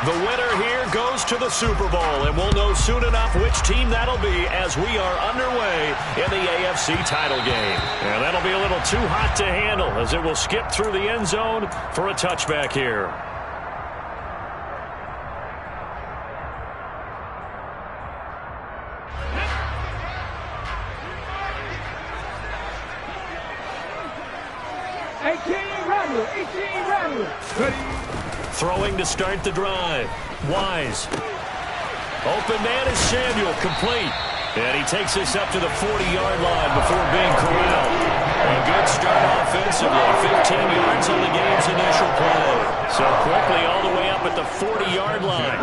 The winner here goes to the Super Bowl, and we'll know soon enough which team that'll be as we are underway in the AFC title game. And that'll be a little too hot to handle as it will skip through the end zone for a touchback here. Throwing to start the drive. Wise. Open man is Samuel, complete. And he takes this up to the 40-yard line before being corralled. A good start offensively. 15 yards on the game's initial play. So quickly all the way up at the 40-yard line.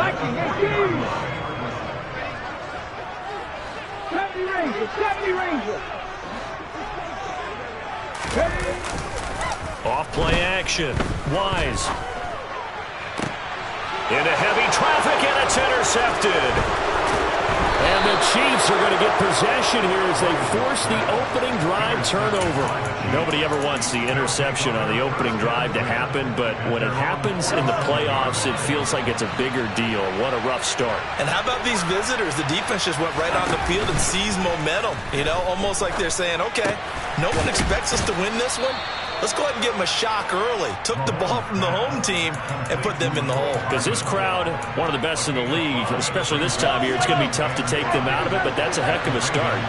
Off play action. Wise. Into heavy traffic, and it's intercepted. And the Chiefs are going to get possession here as they force the opening drive turnover. Nobody ever wants the interception on the opening drive to happen, but when it happens in the playoffs, it feels like it's a bigger deal. What a rough start. And how about these visitors? The defense just went right on the field and seized momentum. You know, almost like they're saying, okay, no one expects us to win this one. Let's go ahead and give them a shock early. Took the ball from the home team and put them in the hole. Because this crowd, one of the best in the league, especially this time of year, it's going to be tough to take them out of it, but that's a heck of a start.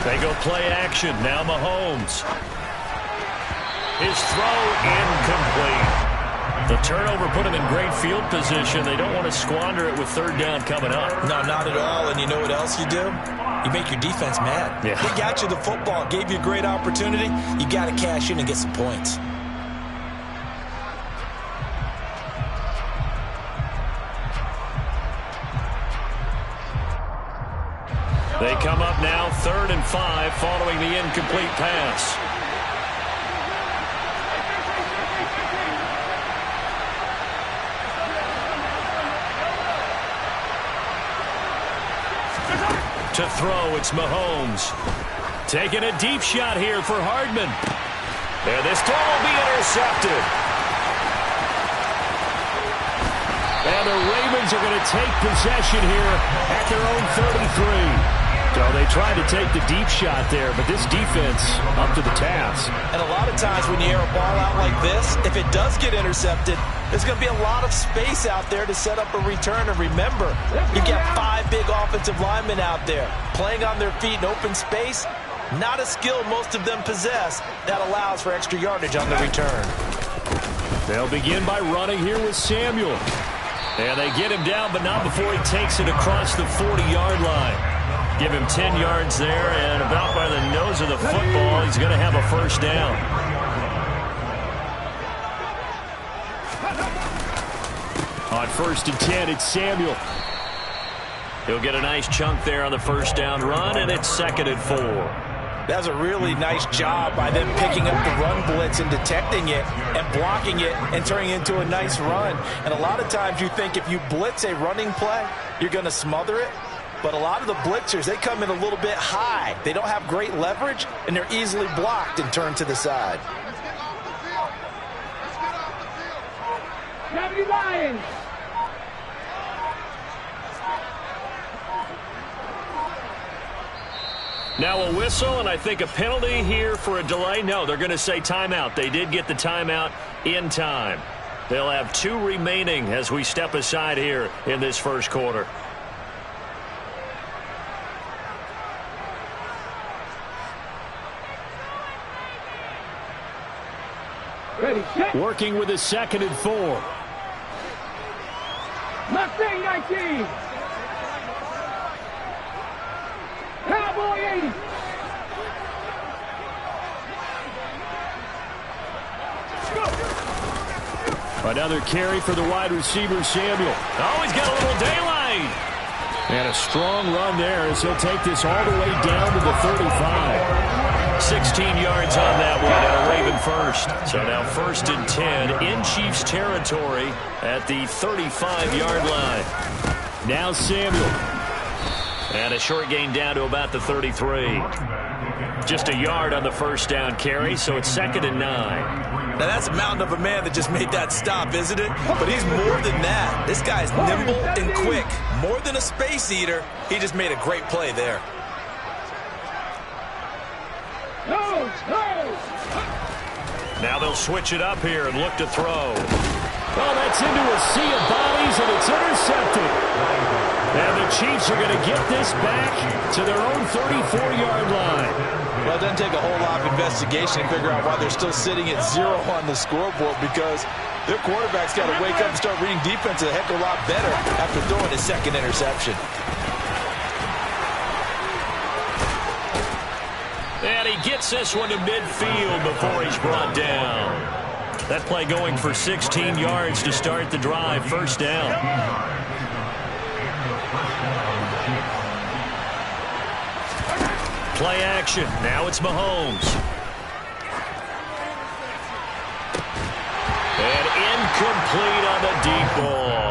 They go play action. Now Mahomes. His throw incomplete. The turnover put him in great field position. They don't want to squander it with third down coming up. No, not at all. And you know what else you do? You make your defense mad. Yeah. They got you the football, gave you a great opportunity. You got to cash in and get some points. They come up now 3rd and 5 following the incomplete pass. To throw, it's Mahomes. Taking a deep shot here for Hardman. And this throw will be intercepted. And the Ravens are going to take possession here at their own 33. So they tried to take the deep shot there, but this defense up to the task. And a lot of times when you air a ball out like this, if it does get intercepted, there's going to be a lot of space out there to set up a return. And remember, you get 5 big offensive linemen out there playing on their feet in open space. Not a skill most of them possess that allows for extra yardage on the return. They'll begin by running here with Samuel. And they get him down, but not before he takes it across the 40-yard line. Give him 10 yards there, and about by the nose of the football, he's going to have a first down. On 1st and 10, it's Samuel. He'll get a nice chunk there on the first down run, and it's 2nd and 4. That was a really nice job by them picking up the run blitz and detecting it and blocking it and turning it into a nice run. And a lot of times you think if you blitz a running play, you're going to smother it. But a lot of the blitzers, they come in a little bit high. They don't have great leverage, and they're easily blocked and turned to the side. Lions. Now a whistle, and I think a penalty here for a delay. No, they're going to say timeout. They did get the timeout in time. They'll have 2 remaining as we step aside here in this first quarter. Ready, set. Working with a 2nd and 4. Mustang 19. Cowboy 80. Another carry for the wide receiver, Samuel. Oh, he's got a little daylight. And a strong run there as he'll take this all the way down to the 35. 16 yards on that one and a Raven first. So now 1st and 10 in Chiefs territory at the 35-yard line. Now Samuel. And a short gain down to about the 33. Just a yard on the first down carry, so it's 2nd and 9. Now, that's a mountain of a man that just made that stop, isn't it? But he's more than that. This guy's nimble and quick. More than a space eater. He just made a great play there. Now they'll switch it up here and look to throw. Well, that's into a sea of bodies, and it's intercepted. And the Chiefs are going to get this back to their own 34-yard line. Well, it doesn't take a whole lot of investigation to figure out why they're still sitting at 0 on the scoreboard, because their quarterback's got to wake up and start reading defense a heck of a lot better after throwing his second interception. And he gets this one to midfield before he's brought down. That play going for 16 yards to start the drive. First down. Play action. Now it's Mahomes. And incomplete on the deep ball.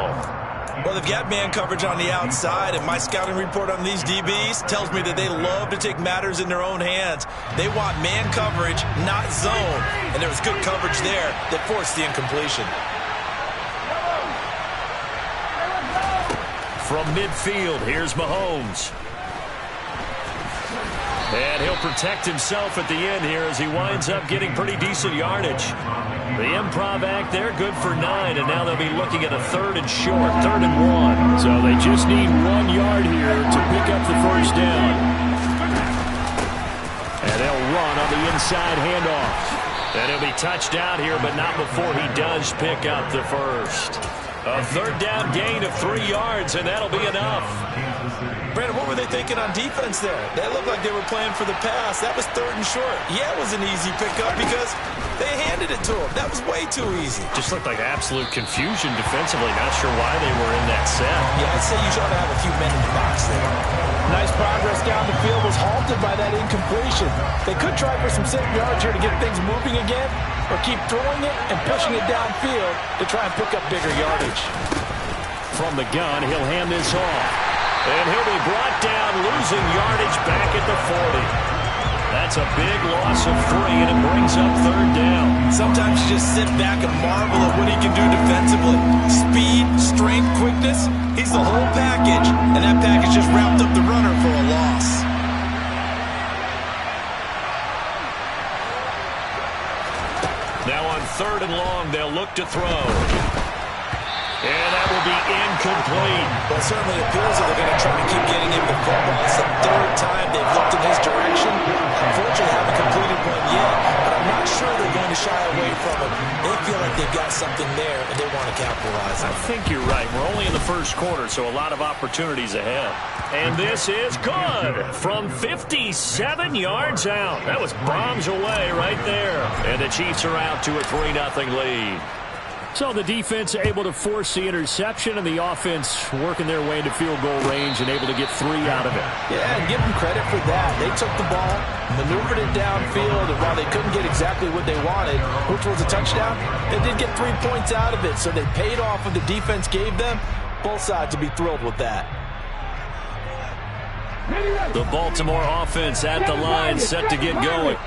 Well, they've got man coverage on the outside, and my scouting report on these DBs tells me that they love to take matters in their own hands. They want man coverage, not zone. And there was good coverage there that forced the incompletion. From midfield, here's Mahomes. And he'll protect himself at the end here as he winds up getting pretty decent yardage. The improv act there, good for 9, and now they'll be looking at a 3rd and short, 3rd and 1. So they just need 1 yard here to pick up the first down. And they'll run on the inside handoff. And he'll be touched out here, but not before he does pick up the first. A 3rd down gain of 3 yards, and that'll be enough. Brandon, what were they thinking on defense there? They looked like they were playing for the pass. That was 3rd and short. Yeah, it was an easy pickup because they handed it to him. That was way too easy. Just looked like absolute confusion defensively. Not sure why they were in that set. Yeah, I'd say you ought to have a few men in the box there. Nice progress down the field was halted by that incompletion. They could try for some safe yards here to get things moving again, or keep throwing it and pushing it downfield to try and pick up bigger yardage. From the gun, he'll hand this off. And he'll be brought down, losing yardage back at the 40. That's a big loss of 3, and it brings up 3rd down. Sometimes you just sit back and marvel at what he can do defensively. Speed, strength, quickness, he's the whole package, and that package just wrapped up the runner for a loss. Now on 3rd and long, they'll look to throw. And that will be incomplete. Well, it certainly appears that they're going to try to keep getting him the football. It's the 3rd time they've looked in his direction. Unfortunately, haven't completed one yet, but I'm not sure they're going to shy away from it. They feel like they've got something there, and they want to capitalize on it. I think you're right. We're only in the first quarter, so a lot of opportunities ahead. And this is good from 57 yards out. That was bombs away right there. And the Chiefs are out to a 3-0 lead. So the defense able to force the interception, and the offense working their way into field goal range and able to get 3 out of it. Yeah, and give them credit for that. They took the ball, maneuvered it downfield, and while they couldn't get exactly what they wanted, which was a touchdown, they did get 3 points out of it, so they paid off what the defense gave them. Both sides will be thrilled with that. The Baltimore offense at the line, set to get going.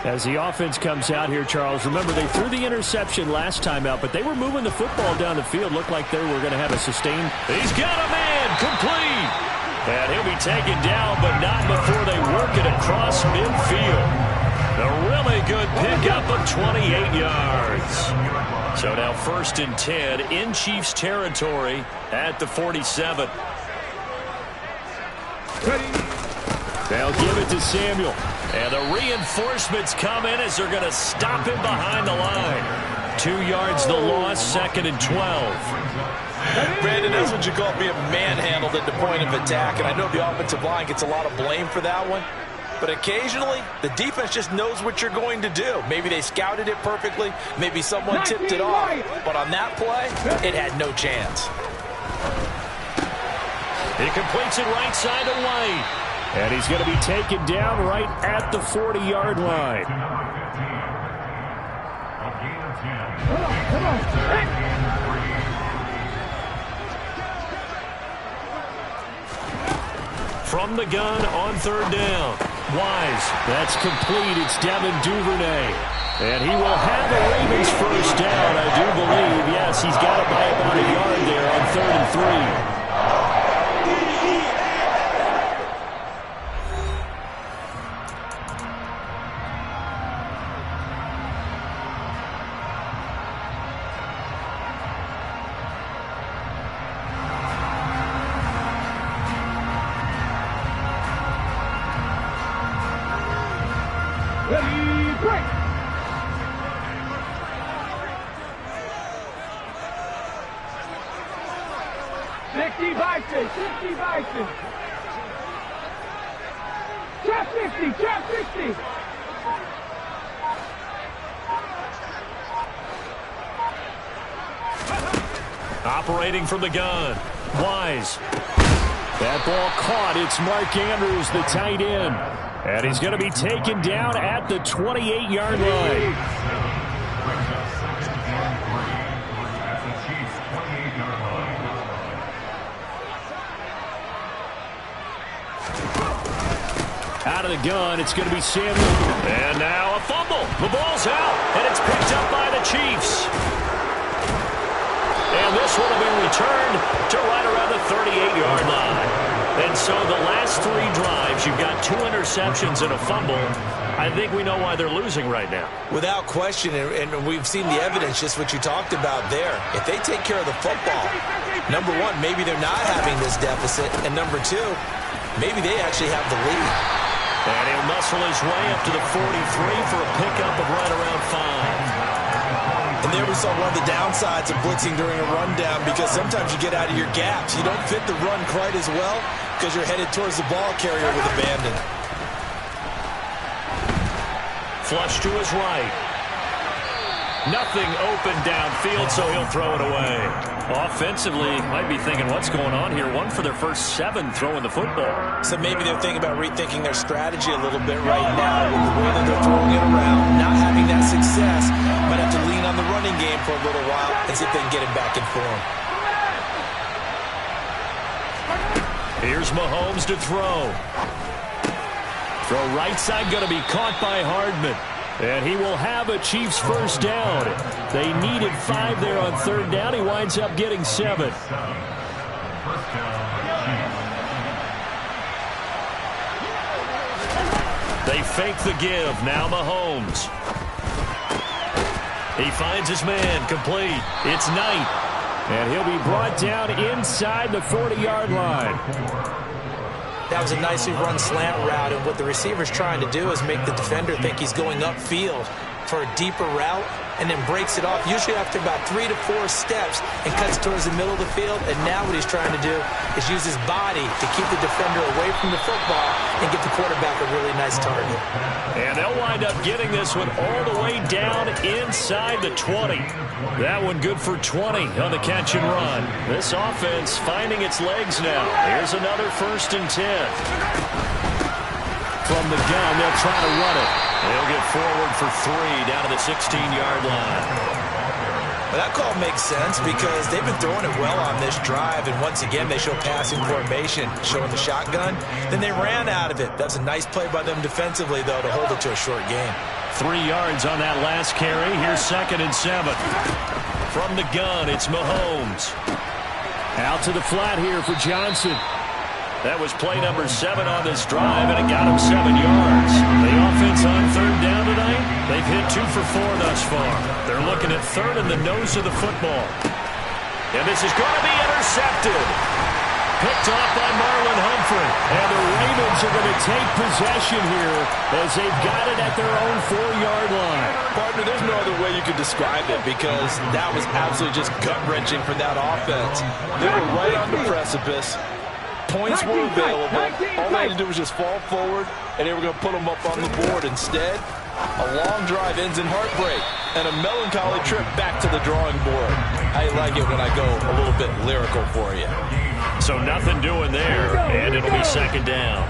As the offense comes out here, Charles, remember they threw the interception last time out, but they were moving the football down the field. Looked like they were going to have a sustained. He's got a man, complete. And he'll be taken down, but not before they work it across midfield. A really good pickup of 28 yards. So now 1st and 10 in Chiefs territory at the 47. They'll give it to Samuel. And the reinforcements come in as they're going to stop him behind the line. 2 yards the loss, 2nd and 12. Brandon, that's what you call being manhandled at the point of attack. And I know the offensive line gets a lot of blame for that one. But occasionally, the defense just knows what you're going to do. Maybe they scouted it perfectly. Maybe someone tipped it off. But on that play, it had no chance. He completes it right side to White. And he's going to be taken down right at the 40-yard line. From the gun on 3rd down. Wise. That's complete. It's Devin Duvernay. And he will have the Ravens first down, I do believe. Yes, he's got it by about a yard there on 3rd and 3. Ready, break. Sixty Bison. Trap 50. Operating from the gun. Wise. That ball caught. It's Mark Andrews, the tight end. And he's going to be taken down at the 28-yard line. Out of the gun, it's going to be Samuel. And now a fumble. The ball's out, and it's picked up by the Chiefs. And this will have been returned to right around the 38-yard line. And so the last 3 drives, you've got 2 interceptions and a fumble. I think we know why they're losing right now. Without question, and we've seen the evidence, just what you talked about there. If they take care of the football, number one, maybe they're not having this deficit. And number 2, maybe they actually have the lead. And he'll muscle his way up to the 43 for a pickup of right around 5. And there we saw one of the downsides of blitzing during a rundown, because sometimes you get out of your gaps. You don't fit the run quite as well because you're headed towards the ball carrier with abandon. Flush to his right. Nothing open downfield, so he'll throw it away. Offensively, might be thinking, what's going on here? 1 for their first 7 throwing the football. So maybe they're thinking about rethinking their strategy a little bit right now with the way that they're throwing it around, not having that success. Might have to lean on the running game for a little while and see if they can get it back in form. Here's Mahomes to throw. Throw right side, going to be caught by Hardman. And he will have a Chiefs first down. They needed 5 there on 3rd down. He winds up getting 7. They fake the give. Now Mahomes. He finds his man. Complete. It's Knight. And he'll be brought down inside the 40-yard line. That was a nicely run slant route, and what the receiver's trying to do is make the defender think he's going upfield for a deeper route, and then breaks it off, usually after about 3 to 4 steps, and cuts towards the middle of the field. And now what he's trying to do is use his body to keep the defender away from the football and give the quarterback a really nice target. And they'll wind up getting this one all the way down inside the 20. That one good for 20 on the catch and run. This offense finding its legs now. Here's another 1st and 10. From the gun, they'll try to run it. They'll get forward for 3 down to the 16-yard line. Well, that call makes sense because they've been throwing it well on this drive, and once again they show passing formation, showing the shotgun. Then they ran out of it. That's a nice play by them defensively, though, to hold it to a short game. 3 yards on that last carry. Here's 2nd and 7. From the gun, it's Mahomes. Out to the flat here for Johnson. That was play number 7 on this drive, and it got him 7 yards. The offense on 3rd down tonight, they've hit 2 for 4 thus far. They're looking at 3rd in the nose of the football. And this is going to be intercepted. Picked off by Marlon Humphrey. And the Ravens are going to take possession here as they've got it at their own 4-yard line. Partner, there's no other way you could describe it because that was absolutely just gut-wrenching for that offense. They were right on the precipice. Points were available. All they had to do was just fall forward, and they were going to put them up on the board. Instead, a long drive ends in heartbreak and a melancholy trip back to the drawing board. I like it when I go a little bit lyrical for you. So nothing doing there, and it'll be 2nd down.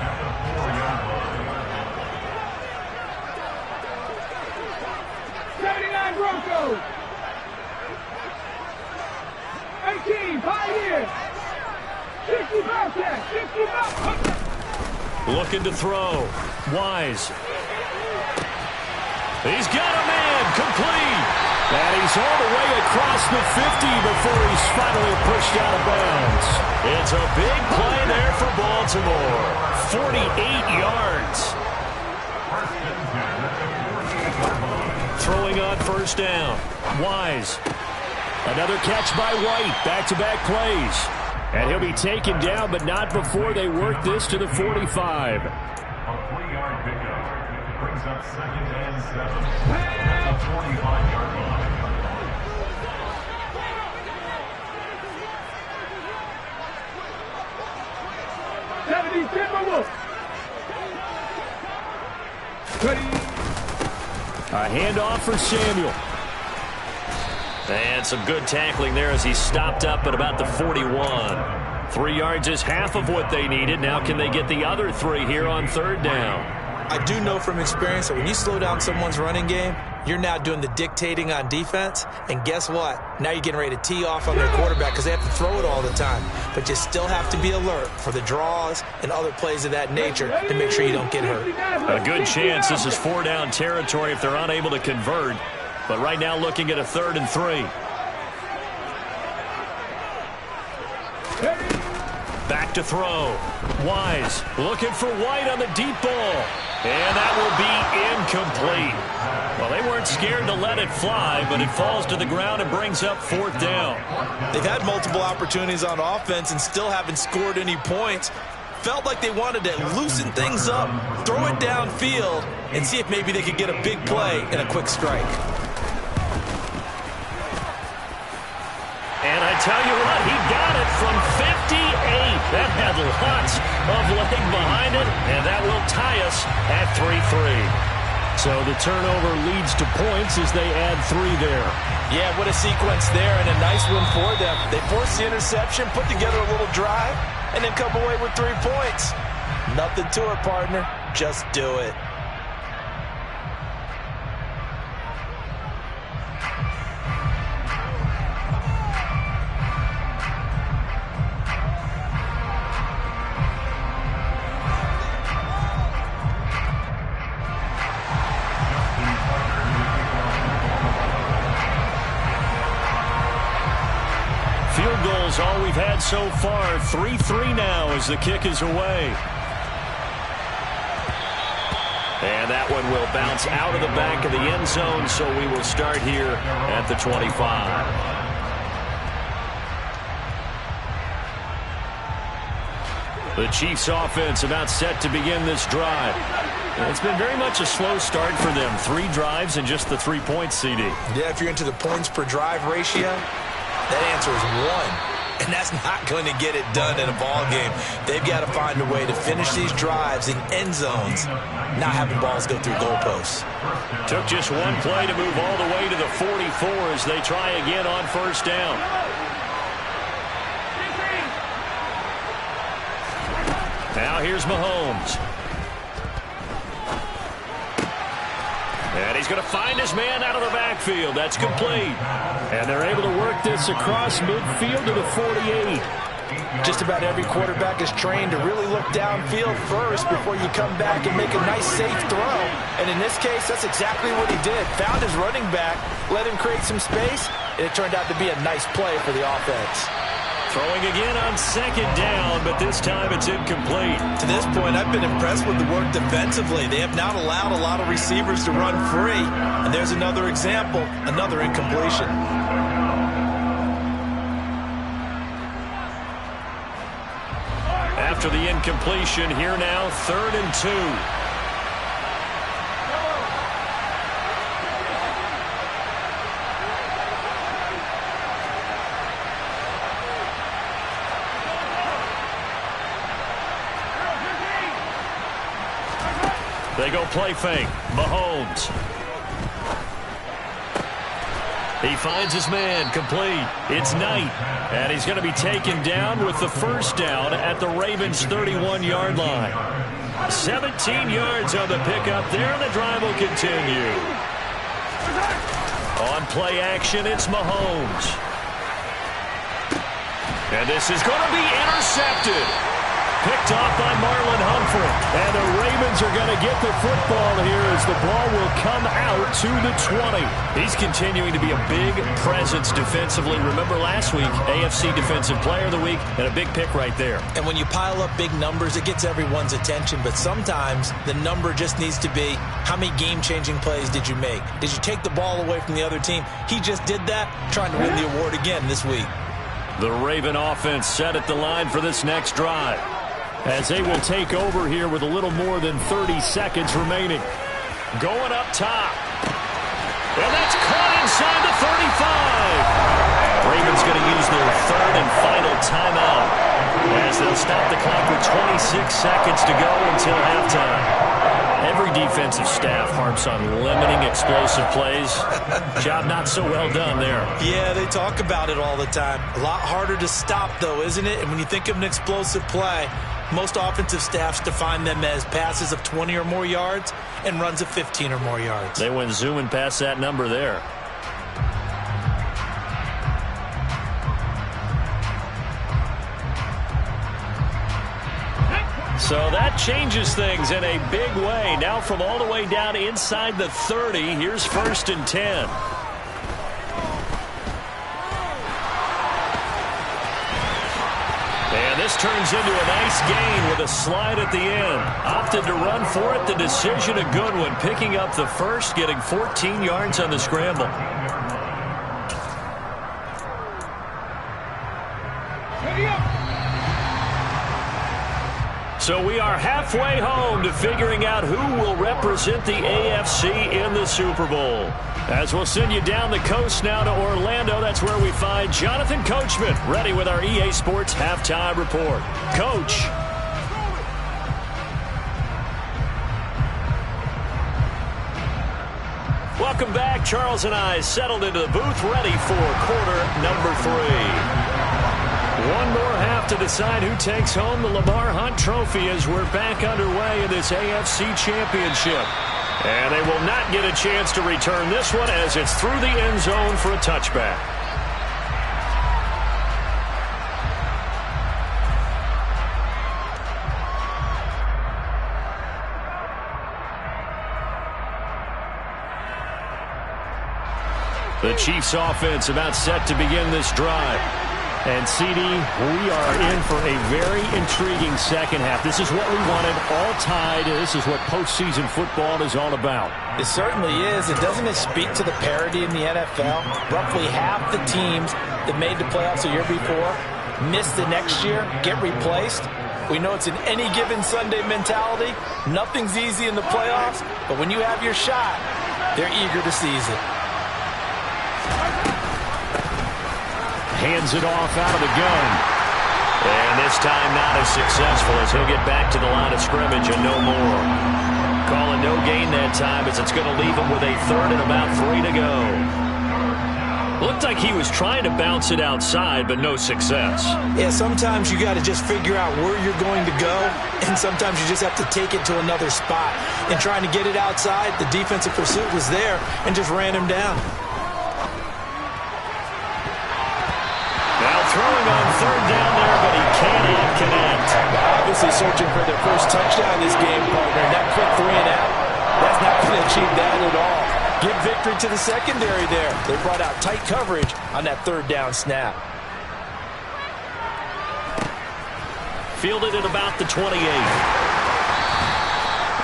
Broncos. 18, Pioneers. 60 Bobcats, 60 Bobcats. Looking to throw. Wise. He's got a man. Complete. And he's all the way across the 50 before he's finally pushed out of bounds. It's a big play there for Baltimore. 48 yards. Throwing on first down. Wise. Another catch by White. Back-to-back plays. And he'll be taken down, but not before they work this to the 45. A 3-yard pickup brings up 2nd and 7 at the 45-yard line. 70 Ptml. Ready. A handoff for Samuel. And some good tackling there as he stopped up at about the 41. 3 yards is half of what they needed. Now can they get the other 3 here on third down? I do know from experience that when you slow down someone's running game, you're now doing the dictating on defense. And guess what? Now you're getting ready to tee off on their quarterback because they have to throw it all the time. But you still have to be alert for the draws and other plays of that nature to make sure you don't get hurt. A good chance this is 4-down territory if they're unable to convert. But right now looking at a 3rd and 3. Back to throw. Wise looking for White on the deep ball. And that will be incomplete. Well, they weren't scared to let it fly, but it falls to the ground and brings up 4th down. They've had multiple opportunities on offense and still haven't scored any points. Felt like they wanted to loosen things up, throw it downfield, and see if maybe they could get a big play and a quick strike. And I tell you what, he got it from 58. That had lots of leg behind it, and that will tie us at 3-3. So the turnover leads to points as they add 3 there. Yeah, what a sequence there, and a nice one for them. They forced the interception, put together a little drive, and then come away with 3 points. Nothing to it, partner. Just do it. Field goals all we've had so far. 3-3 now as the kick is away. And that one will bounce out of the back of the end zone, so we will start here at the 25. The Chiefs offense about set to begin this drive. It's been very much a slow start for them. 3 drives and just the 3 points, CD. Yeah, if you're into the points per drive ratio, that answer is 1. And that's not going to get it done in a ball game. They've got to find a way to finish these drives in end zones, not having balls go through goalposts. Took just 1 play to move all the way to the 44 as they try again on first down. Now here's Mahomes. And he's going to find his man out of the backfield. That's complete. And they're able to work this across midfield to the 48. Just about every quarterback is trained to really look downfield first before you come back and make a nice, safe throw. And in this case, that's exactly what he did. Found his running back, let him create some space, and it turned out to be a nice play for the offense. Throwing again on second down, but this time it's incomplete. To this point, I've been impressed with the work defensively. They have not allowed a lot of receivers to run free. And there's another example, another incompletion. After the incompletion, here now, 3rd and 2. They go play fake. Mahomes. He finds his man, complete. It's Knight, and he's going to be taken down with the first down at the Ravens' 31-yard line. 17 yards on the pickup there, and the drive will continue. On play action, it's Mahomes. And this is going to be intercepted. Picked off by Marlon Humphrey. And the Ravens are going to get the football here as the ball will come out to the 20. He's continuing to be a big presence defensively. Remember last week, AFC Defensive Player of the Week, and a big pick right there. And when you pile up big numbers, it gets everyone's attention. But sometimes the number just needs to be, how many game-changing plays did you make? Did you take the ball away from the other team? He just did that, trying to win the award again this week. The Raven offense set at the line for this next drive, as they will take over here with a little more than 30 seconds remaining. Going up top. And that's caught inside the 35. Ravens going to use their third and final timeout, as they'll stop the clock with 26 seconds to go until halftime. Every defensive staff harps on limiting explosive plays. Job not so well done there. Yeah, they talk about it all the time. A lot harder to stop, though, isn't it? And when you think of an explosive play, most offensive staffs define them as passes of 20 or more yards and runs of 15 or more yards. They went zooming past that number there. So that changes things in a big way. Now from all the way down inside the 30, here's 1st and 10. And this turns into a nice gain with a slide at the end. Opted to run for it. The decision a good one. Picking up the first, getting 14 yards on the scramble. So we are halfway home to figuring out who will represent the AFC in the Super Bowl. As we'll send you down the coast now to Orlando, that's where we find Jonathan Coachman, ready with our EA Sports Halftime Report. Coach. Welcome back. Charles and I settled into the booth, ready for quarter number 3. One more half to decide who takes home the Lamar Hunt Trophy as we're back underway in this AFC Championship. And they will not get a chance to return this one as it's through the end zone for a touchback. The Chiefs offense about set to begin this drive. And, CD, we are in for a very intriguing second half. This is what we wanted, all tied. This is what postseason football is all about. It certainly is. And doesn't it speak to the parity in the NFL? Roughly half the teams that made the playoffs a year before miss the next year, get replaced. We know it's an any given Sunday mentality. Nothing's easy in the playoffs, but when you have your shot, they're eager to seize it. Hands it off out of the gun. And this time not as successful as he'll get back to the line of scrimmage and no more. Calling no gain that time as it's going to leave him with a third and about 3 to go. Looked like he was trying to bounce it outside, but no success. Yeah, sometimes you got to just figure out where you're going to go, and sometimes you just have to take it to another spot. And trying to get it outside, the defensive pursuit was there and just ran him down. Throwing on third down there, but he cannot connect. Obviously searching for their first touchdown this game, partner. That quick 3 and out, that's not going to achieve that at all. Give victory to the secondary there. They brought out tight coverage on that third down snap. Fielded at about the 28.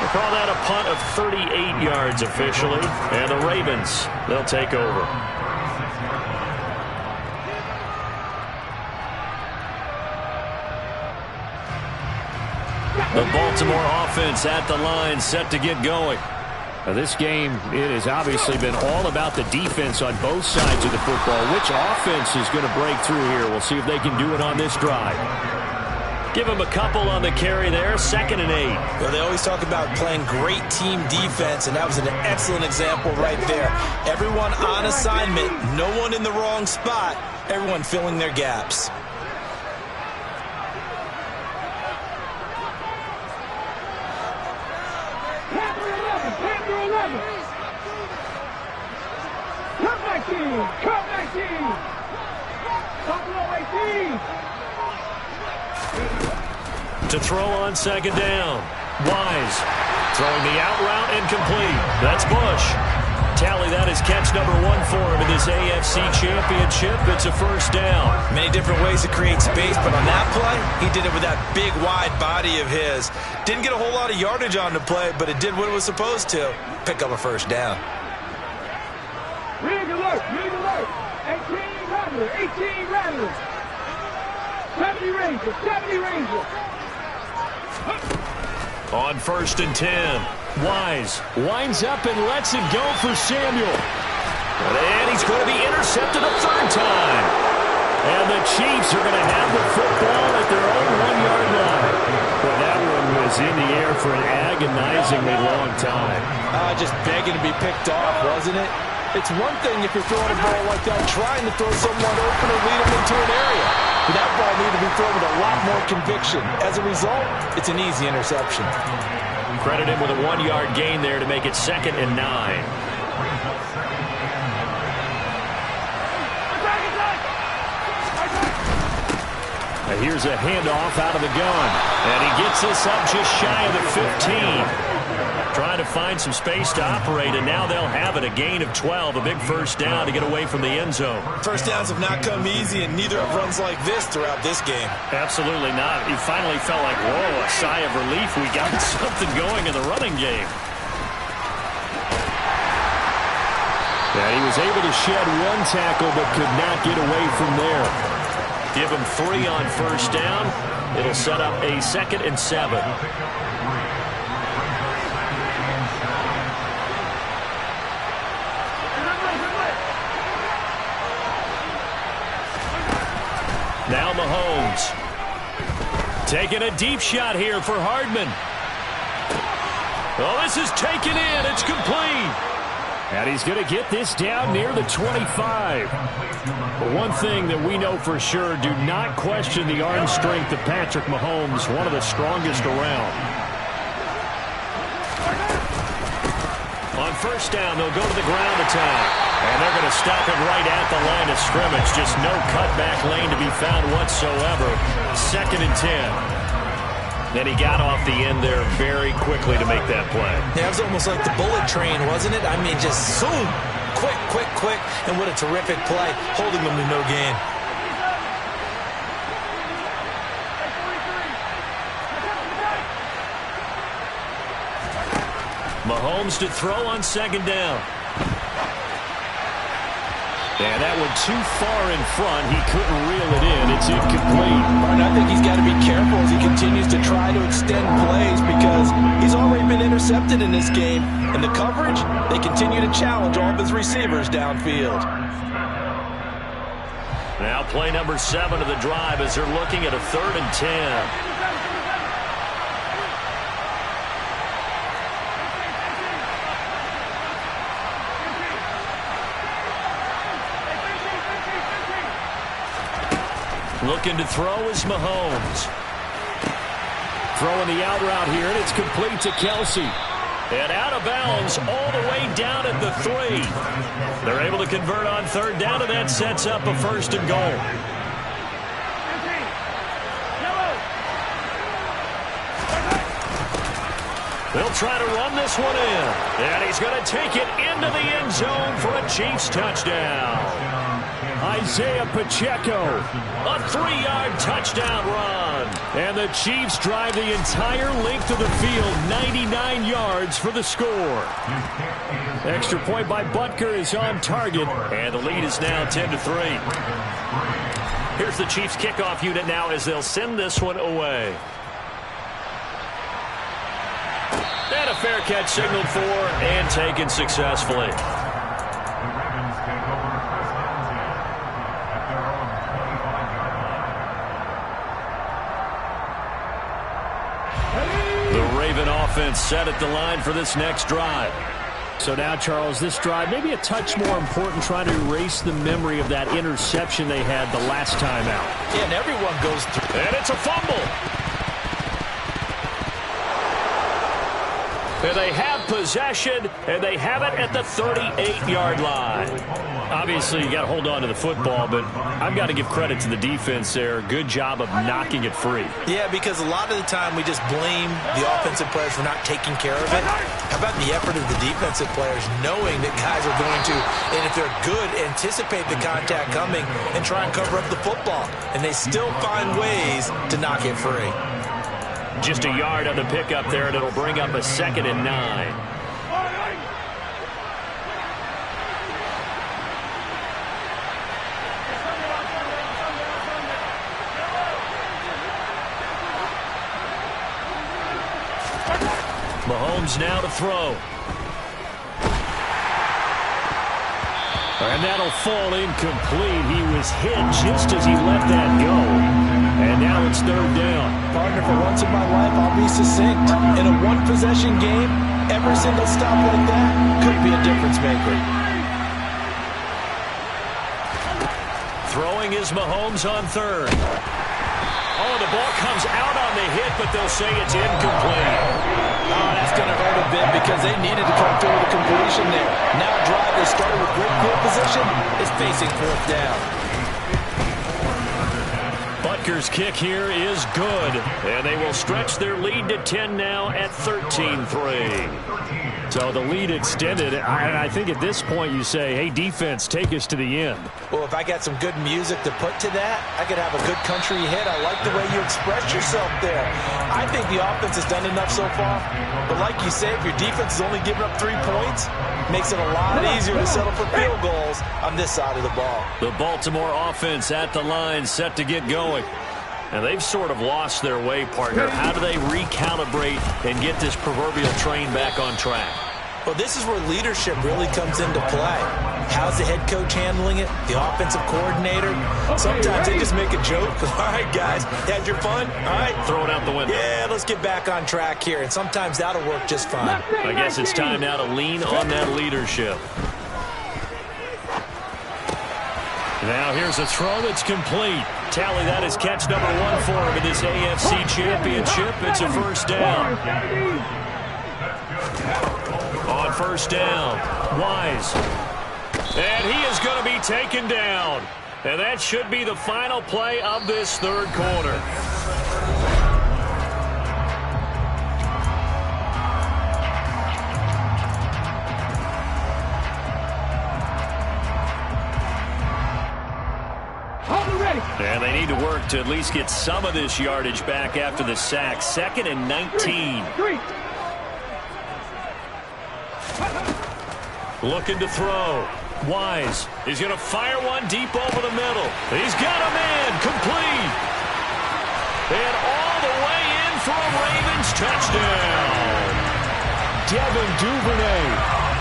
We'll call that a punt of 38 yards officially. And the Ravens, they'll take over. The Baltimore offense at the line, set to get going. Now this game, it has obviously been all about the defense on both sides of the football. Which offense is going to break through here? We'll see if they can do it on this drive. Give them a couple on the carry there, 2nd and 8. Well, they always talk about playing great team defense, and that was an excellent example right there. Everyone on assignment, no one in the wrong spot, everyone filling their gaps. Come back in! To throw on second down. Wise throwing the out route incomplete. That's Bush. Tally that is catch number 1 for him in this AFC Championship. It's a first down. Many different ways to create space, but on that play, he did it with that big, wide body of his. Didn't get a whole lot of yardage on the play, but it did what it was supposed to. Pick up a first down. Rig alert, 18 Rattler, 18 Rattler. 70 Ranger. On first and 10, Wise winds up and lets it go for Samuel. And he's going to be intercepted a third time. And the Chiefs are going to have the football at their own 1-yard line. Well, that one was in the air for an agonizingly long time. Just begging to be picked off, wasn't it? It's one thing if you're throwing a ball like that, trying to throw someone open or lead them into an area. But that ball needed to be thrown with a lot more conviction. As a result, it's an easy interception. Credit him with a 1-yard gain there to make it 2nd and 9. Now here's a handoff out of the gun. And he gets this up just shy of the 15. Trying to find some space to operate, and now they'll have it. A gain of 12, a big first down to get away from the end zone. First downs have not come easy, and neither have runs like this throughout this game. Absolutely not. He finally felt like, whoa, a sigh of relief. We got something going in the running game. And he was able to shed 1 tackle, but could not get away from there. Give him 3 on first down. It'll set up a 2nd and 7. Now Mahomes. Taking a deep shot here for Hardman. Oh, this is taken in. It's complete. And he's going to get this down near the 25. But one thing that we know for sure, do not question the arm strength of Patrick Mahomes, one of the strongest around. On first down, they'll go to the ground attack. And they're going to stop him right at the line of scrimmage. Just no cutback lane to be found whatsoever. 2nd and 10. Then he got off the end there very quickly to make that play. Yeah, it was almost like the bullet train, wasn't it? I mean, just zoom. Quick. And what a terrific play, holding them to no gain. Mahomes to throw on second down. And that one too far in front. He couldn't reel it in. It's incomplete. And I think he's got to be careful as he continues to try to extend plays because he's already been intercepted in this game. And the coverage, they continue to challenge all of his receivers downfield. Now play number 7 of the drive as they're looking at a 3rd and 10. Looking to throw is Mahomes. Throwing the out route here, and it's complete to Kelsey. And out of bounds all the way down at the 3. They're able to convert on 3rd down, and that sets up a 1st and goal. They'll try to run this one in. And he's going to take it into the end zone for a Chiefs touchdown. Isaiah Pacheco, a 3-yard touchdown run. And the Chiefs drive the entire length of the field, 99 yards for the score. Extra point by Butker is on target, and the lead is now 10-3. Here's the Chiefs kickoff unit now as they'll send this one away. And a fair catch signaled for and taken successfully. Offense set at the line for this next drive. So now, Charles, this drive maybe a touch more important, trying to erase the memory of that interception they had the last time out. Yeah, and everyone goes through. And it's a fumble. And they have possession, and they have it at the 38-yard line. Obviously, you got to hold on to the football, but I've got to give credit to the defense there. Good job of knocking it free. Yeah, because a lot of the time we just blame the offensive players for not taking care of it. How about the effort of the defensive players knowing that guys are going to, and if they're good, anticipate the contact coming and try and cover up the football. And they still find ways to knock it free. Just a yard on the pickup there, and it'll bring up a 2nd and 9. Mahomes now to throw. And that'll fall incomplete. He was hit just as he let that go. And now it's 3rd down. Partner, for once in my life, I'll be succinct. In a one-possession game, every single stop like that could be a difference maker. Throwing is Mahomes on 3rd. Oh, the ball comes out on the hit, but they'll say it's incomplete. Oh, that's going to hurt a bit because they needed to come through with a completion there. Now a drive they started with great field position is facing 4th down. Butker's kick here is good, and they will stretch their lead to 10 now at 13-3. So the lead extended. I think at this point you say, hey, defense, take us to the end. Well, if I got some good music to put to that, I could have a good country hit. I like the way you express yourself there. I think the offense has done enough so far. But like you say, if your defense is only giving up 3 points, makes it a lot easier to settle for field goals on this side of the ball. The Baltimore offense at the line, set to get going. And they've sort of lost their way, partner. How do they recalibrate and get this proverbial train back on track? Well, this is where leadership really comes into play. How's the head coach handling it? The offensive coordinator? Sometimes they just make a joke. All right, guys, had your fun? All right. Throw it out the window. Yeah, let's get back on track here. And sometimes that'll work just fine. I guess it's time now to lean on that leadership. Now here's a throw that's complete. Tally that as catch number 1 for him in this AFC Championship. It's a 1st down. On 1st down, Wise. And he is going to be taken down. And that should be the final play of this 3rd quarter. And they need to work to at least get some of this yardage back after the sack. 2nd and 19. Looking to throw. Wise is going to fire one deep over the middle. He's got a man complete. And all the way in for a Ravens touchdown. Devin Duvernay,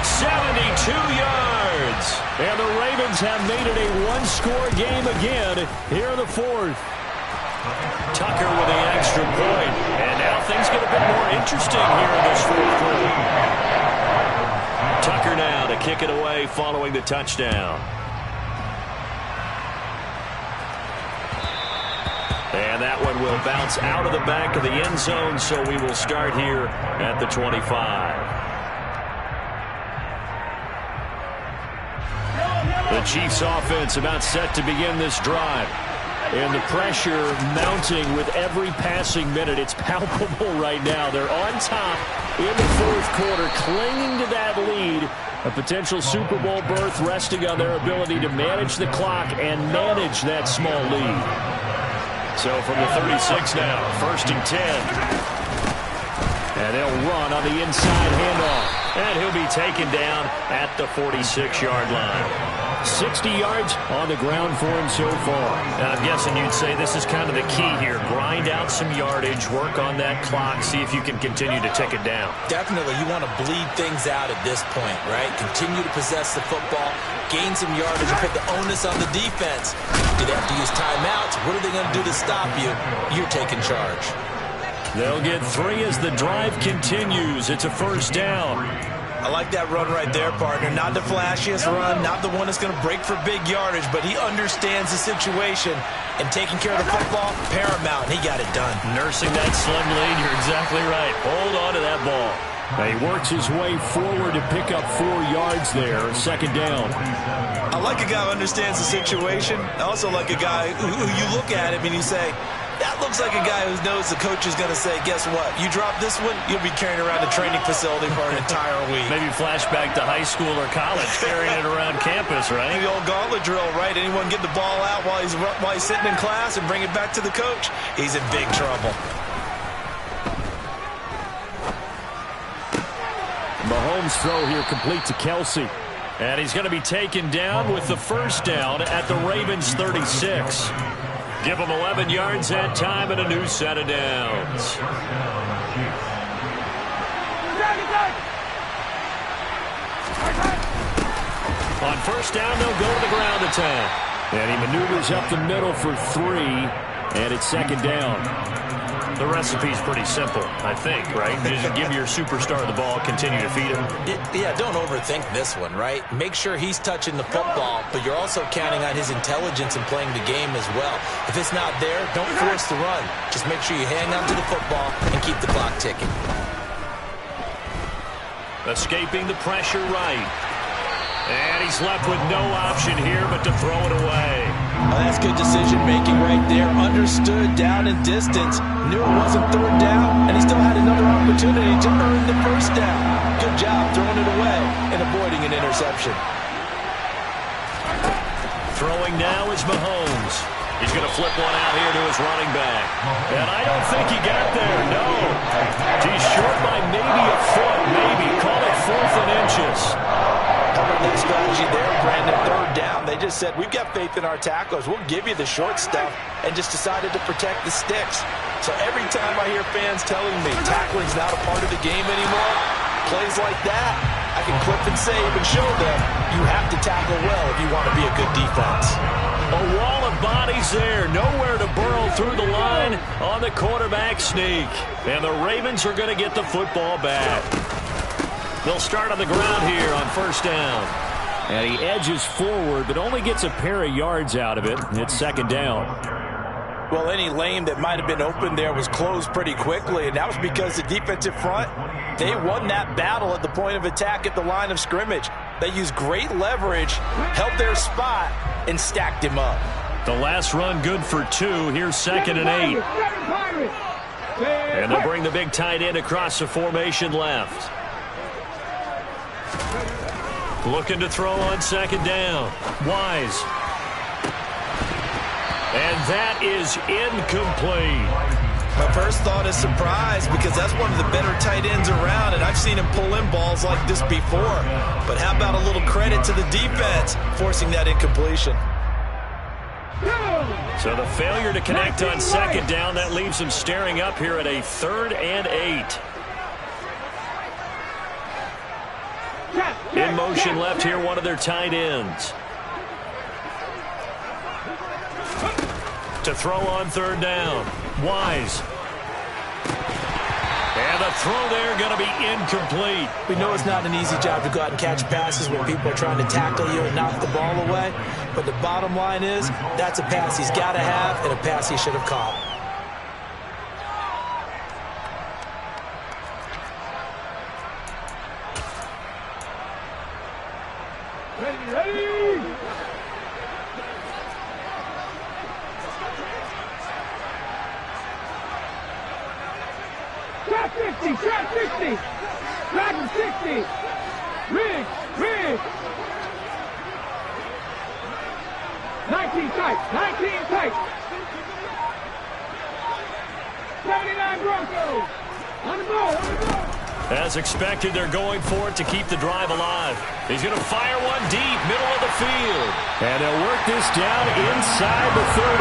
72 yards. And the Ravens have made it a one-score game again here in the 4th. Tucker with the extra point. And now things get a bit more interesting here in this 4th quarter. Tucker now to kick it away following the touchdown. And that one will bounce out of the back of the end zone, so we will start here at the 25. The Chiefs offense about set to begin this drive. And the pressure mounting with every passing minute. It's palpable right now. They're on top in the 4th quarter, clinging to that lead. A potential Super Bowl berth resting on their ability to manage the clock and manage that small lead. So from the 36 now, 1st and 10. And they'll run on the inside handoff. And he'll be taken down at the 46-yard line. 60 yards on the ground for him so far. And I'm guessing you'd say this is kind of the key here. Grind out some yardage, work on that clock, see if you can continue to tick it down. Definitely. You want to bleed things out at this point, right? Continue to possess the football, gain some yardage, and put the onus on the defense. Do they have to use timeouts? What are they going to do to stop you? You're taking charge. They'll get 3 as the drive continues. It's a 1st down. I like that run right there, partner. Not the flashiest run, not the one that's going to break for big yardage, but he understands the situation, and taking care of the football, paramount, and he got it done. Nursing that slim lead, you're exactly right. Hold on to that ball. Now he works his way forward to pick up 4 yards there. Second down. I like a guy who understands the situation. I also like a guy who you look at him and you say, that looks like a guy who knows the coach is going to say, guess what? You drop this one, you'll be carrying around the training facility for an entire week. Maybe flashback to high school or college, carrying it around campus, right? The old gauntlet drill, right? Anyone get the ball out while he's sitting in class and bring it back to the coach? He's in big trouble. Mahomes' throw here complete to Kelsey. And he's going to be taken down with the first down at the Ravens' 36. Give him 11 yards that time and a new set of downs. On first down, they'll go to the ground attack. And he maneuvers up the middle for 3, and it's second down. The recipe's pretty simple, I think, right? Just give your superstar the ball, continue to feed him. Yeah, don't overthink this one, right? Make sure he's touching the football, but you're also counting on his intelligence in playing the game as well. If it's not there, don't force the run. Just make sure you hang on to the football and keep the clock ticking. Escaping the pressure right. And he's left with no option here but to throw it away. Well, that's good decision-making right there. Understood down and distance. Knew it wasn't third down, and he still had another opportunity to earn the first down. Good job throwing it away and avoiding an interception. Throwing now is Mahomes. He's going to flip one out here to his running back. And I don't think he got there, no. He's short by maybe a foot, maybe. Call it 4th and inches. How about that strategy there, Brandon? Third down. They just said, we've got faith in our tacklers. We'll give you the short stuff, and just decided to protect the sticks. So every time I hear fans telling me tackling's not a part of the game anymore, plays like that, I can clip and save and show them you have to tackle well if you want to be a good defense. A wall of bodies there. Nowhere to burrow through the line on the quarterback sneak. And the Ravens are going to get the football back. They'll start on the ground here on first down. And he edges forward, but only gets a pair of yards out of it. It's second down. Well, any lane that might have been open there was closed pretty quickly, and that was because the defensive front, they won that battle at the point of attack at the line of scrimmage. They used great leverage, held their spot, and stacked him up. The last run good for 2. Here's second and 8. And they'll bring the big tight end across the formation left. Looking to throw on second down. Wise. And that is incomplete. My first thought is surprise, because that's one of the better tight ends around, and I've seen him pull in balls like this before. But how about a little credit to the defense forcing that incompletion? So the failure to connect on second down, that leaves him staring up here at a 3rd and 8. In motion left here, one of their tight ends. To throw on third down. Wise. And the throw there going to be incomplete. We know it's not an easy job to go out and catch passes when people are trying to tackle you and knock the ball away. But the bottom line is, that's a pass he's got to have and a pass he should have caught. Ready! Shot 50, shot 60. Dragon 60. Ridge. 19 tight, 19 tight. 79 Broncos. On the ball. As expected, they're going for it to keep the drive alive. He's going to fire one deep, middle of the field. And they'll work this down inside the 30.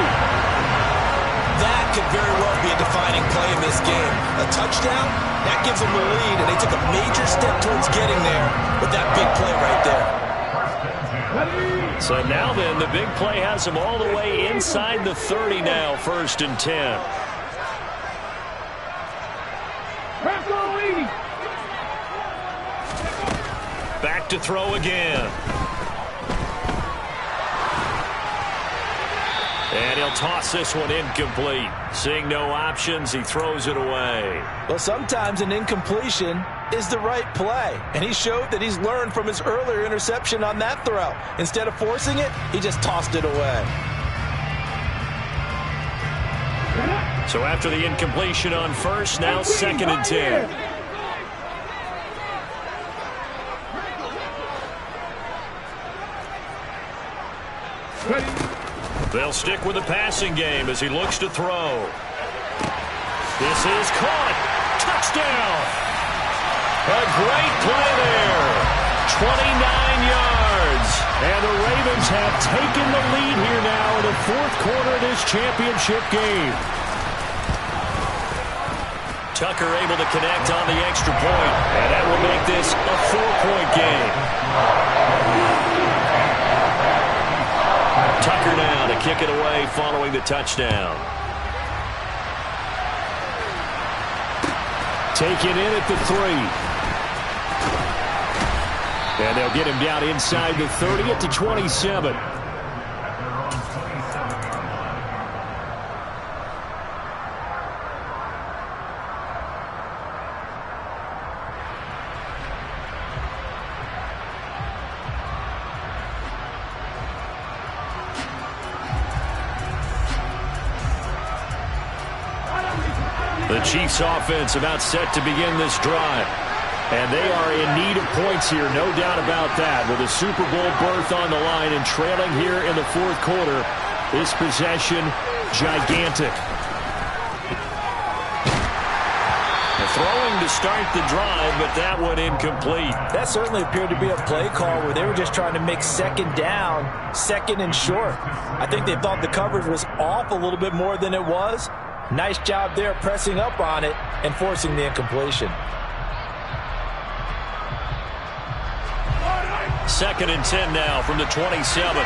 That could very well be a defining play in this game. A touchdown, that gives them the lead, and they took a major step towards getting there with that big play right there. So now then, the big play has them all the way inside the 30 now, 1st and 10. Back to throw again. And he'll toss this one incomplete. Seeing no options, he throws it away. Well, sometimes an incompletion is the right play. And he showed that he's learned from his earlier interception on that throw. Instead of forcing it, he just tossed it away. So after the incompletion on first, now 2nd and 10. They'll stick with the passing game as he looks to throw. This is caught. Touchdown. A great play there. 29 yards. And the Ravens have taken the lead here now in the 4th quarter of this championship game. Tucker able to connect on the extra point. And that will make this a 4-point game. Tucker now to kick it away following the touchdown. Taken in at the 3. And they'll get him down inside the 30 at the 27. The Chiefs offense about set to begin this drive. And they are in need of points here, no doubt about that. With a Super Bowl berth on the line and trailing here in the 4th quarter, this possession gigantic. Throwing to start the drive, but that one incomplete. That certainly appeared to be a play call where they were just trying to make 2nd down, 2nd and short. I think they thought the coverage was off a little bit more than it was. Nice job there pressing up on it and forcing the incompletion. 2nd and 10 now from the 27.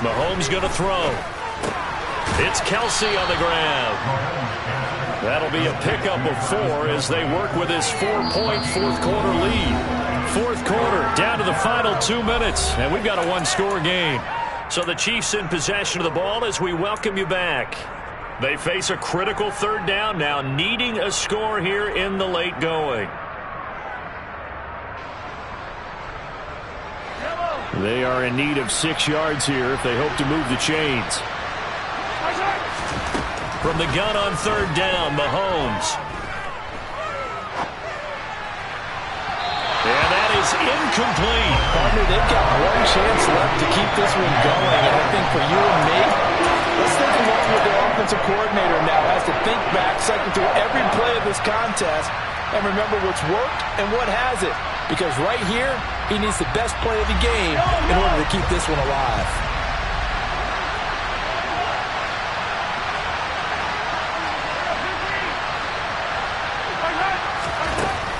Mahomes going to throw. It's Kelsey on the ground. That'll be a pickup of 4 as they work with this 4-point 4th quarter lead. 4th quarter, down to the final 2 minutes, and we've got a 1-score game. So the Chiefs in possession of the ball as we welcome you back. They face a critical 3rd down now, needing a score here in the late going. They are in need of 6 yards here if they hope to move the chains. From the gun on 3rd down, Mahomes. And that is incomplete. Partner, they've got one chance left to keep this one going. And I think for you and me, let's think along with the offensive coordinator now has to think back, cycle through every play of this contest, and remember what's worked and what hasn't. Because right here, he needs the best play of the game in order to keep this one alive.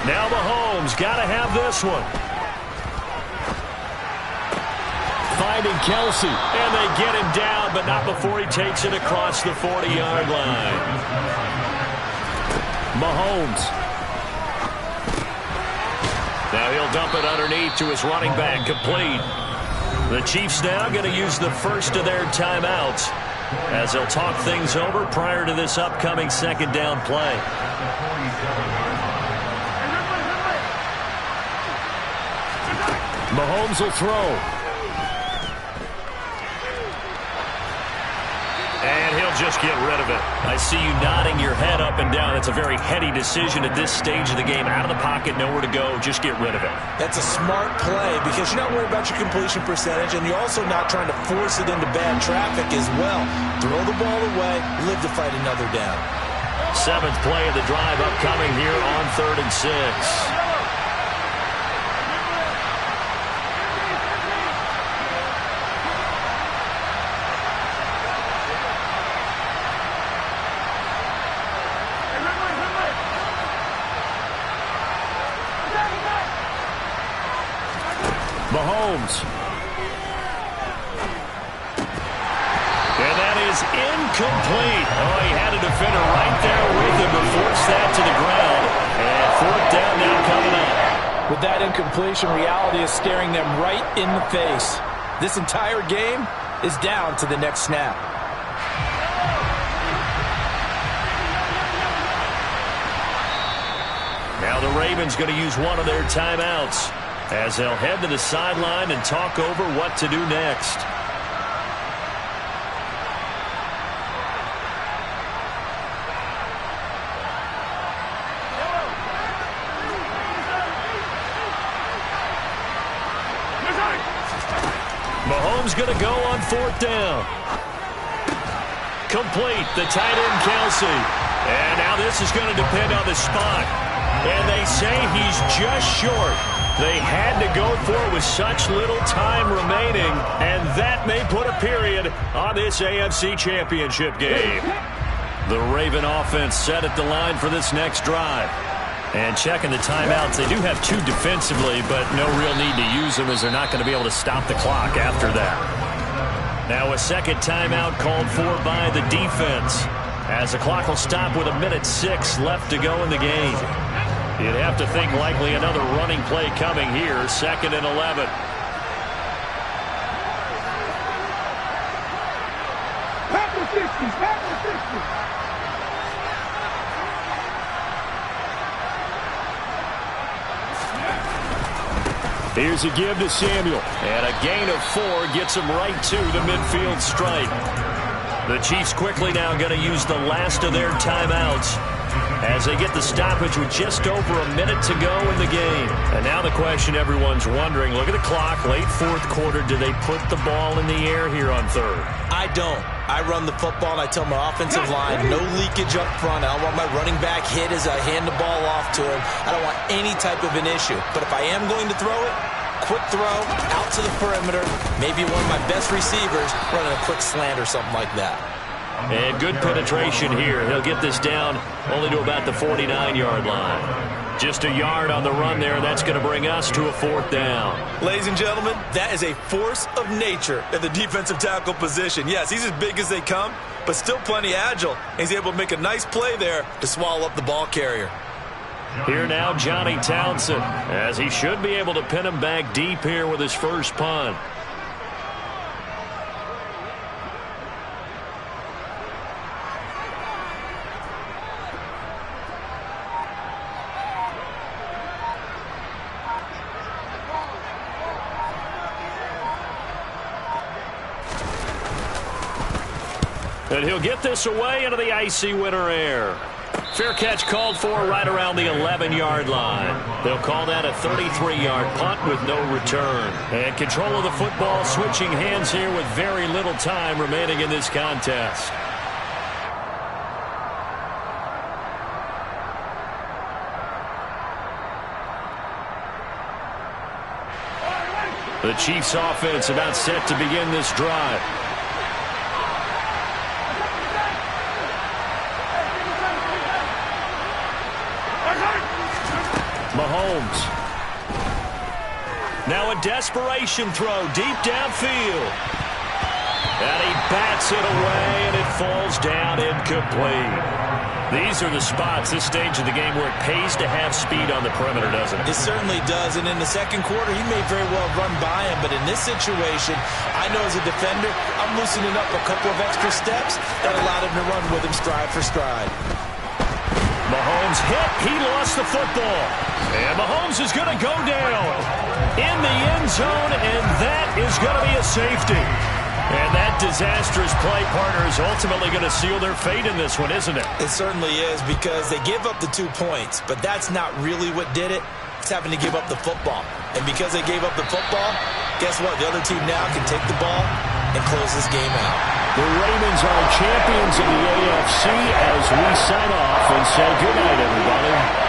Now Mahomes got to have this one. Finding Kelsey, and they get him down, but not before he takes it across the 40-yard line. Mahomes. Now he'll dump it underneath to his running back, complete. The Chiefs now going to use the first of their timeouts as they'll talk things over prior to this upcoming 2nd down play. Mahomes will throw. And he'll just get rid of it. I see you nodding your head up and down. That's a very heady decision at this stage of the game. Out of the pocket, nowhere to go. Just get rid of it. That's a smart play because you're not worried about your completion percentage, and you're also not trying to force it into bad traffic as well. Throw the ball away, live to fight another down. 7th play of the drive upcoming here on 3rd and 6. Mahomes. And that is incomplete. Oh, he had a defender right there with him to force that to the ground. And 4th down now coming up. With that incompletion, reality is staring them right in the face. This entire game is down to the next snap. Now the Ravens going to use one of their timeouts as they'll head to the sideline and talk over what to do next. Mahomes going to go on 4th down. Complete, the tight end Kelsey. And now this is going to depend on the spot. And they say he's just short. They had to go for it with such little time remaining, and that may put a period on this AFC Championship game. The Raven offense set at the line for this next drive. And checking the timeouts, they do have 2 defensively, but no real need to use them as they're not going to be able to stop the clock after that. Now a second timeout called for by the defense, as the clock will stop with 1:06 left to go in the game. You'd have to think likely another running play coming here, 2nd and 11. Pack the 60, pack the 60. Here's a give to Samuel, and a gain of 4 gets him right to the midfield stripe. The Chiefs quickly now going to use the last of their timeouts as they get the stoppage with just over a minute to go in the game. And now the question everyone's wondering, look at the clock, late 4th quarter, do they put the ball in the air here on 3rd? I don't. I run the football, and I tell my offensive line, no leakage up front. I don't want my running back hit as I hand the ball off to him. I don't want any type of an issue. But if I am going to throw it, quick throw, out to the perimeter, maybe one of my best receivers running a quick slant or something like that. And good penetration here. He'll get this down only to about the 49-yard line. Just a yard on the run there. That's going to bring us to a 4th down. Ladies and gentlemen, that is a force of nature at the defensive tackle position. Yes, he's as big as they come, but still plenty agile. He's able to make a nice play there to swallow up the ball carrier. Here now, Johnny Townsend, as he should be able to pin him back deep here with his first punt. And he'll get this away into the icy winter air. Fair catch called for right around the 11-yard line. They'll call that a 33-yard punt with no return. And control of the football switching hands here with very little time remaining in this contest. The Chiefs offense about set to begin this drive. Mahomes. Now a desperation throw deep downfield. And he bats it away, and it falls down incomplete. These are the spots, this stage of the game, where it pays to have speed on the perimeter, doesn't it? It certainly does, and in the second quarter, he may very well run by him, but in this situation, I know as a defender, I'm loosening up a couple of extra steps that allowed him to run with him stride for stride. Mahomes hit. He lost the football. And Mahomes is going to go down in the end zone, and that is going to be a safety. And that disastrous play, partner, is ultimately going to seal their fate in this one, isn't it? It certainly is, because they give up the 2 points, but that's not really what did it. It's having to give up the football. And because they gave up the football, guess what? The other team now can take the ball and close this game out. The Ravens are champions of the AFC as we sign off and say goodnight, everybody.